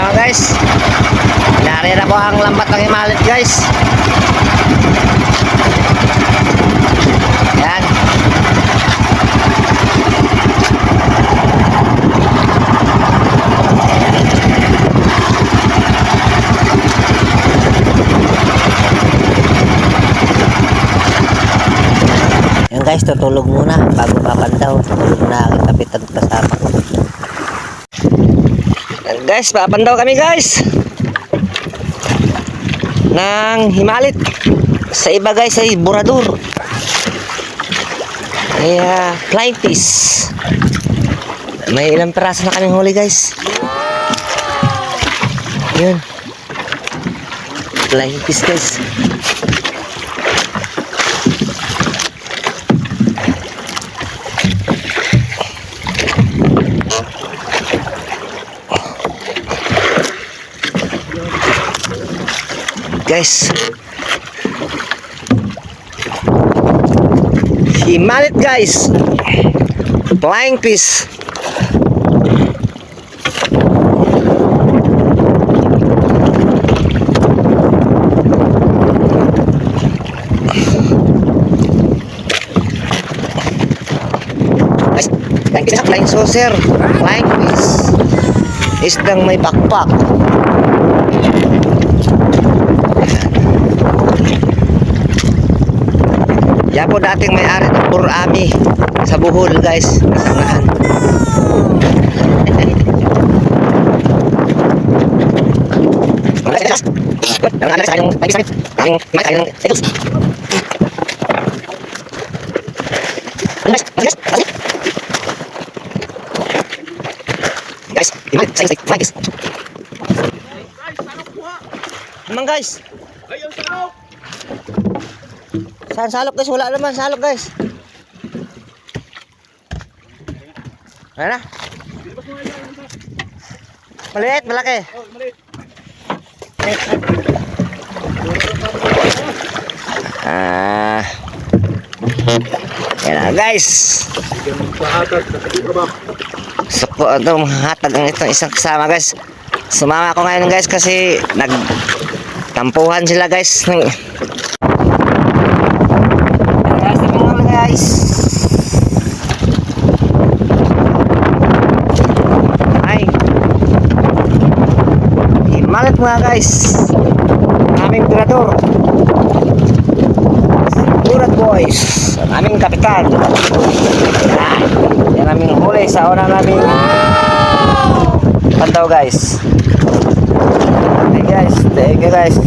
mga guys, narira po ang lambat ng Himalit guys. Yan. Yan guys, tutulog muna bago papandaw. Tutulog na aking kapitan kasama ko. Yan guys, papandaw kami guys ng Himalit. Sa iba guys ay burador. Kaya flying fish. May ilang peraso na kaming huli guys. Yun, flying fish guys. Guys, Himalit guys, flying fish. Guys, flying fish, flying saucer, flying fish, isdang may pakpak. Yan po dating may-ari ng Purami sa Bohol guys, nasanahan. Guys, Emang guys. Ayun salok. Saan salok guys? Wala naman salok guys. Ano na? Maliit, malaki. Oh, maliit. Yan na guys. Suko ito, mahatag ang itong isang kasama guys. Sumama ako ngayon guys kasi nagtampuhan sila guys. Guys, ay Himalit mga guys, aming tirador, Burat boys, ang aming kapitan. Yan aming huli sa unang naming pandaw guys. Okay guys, thank you guys.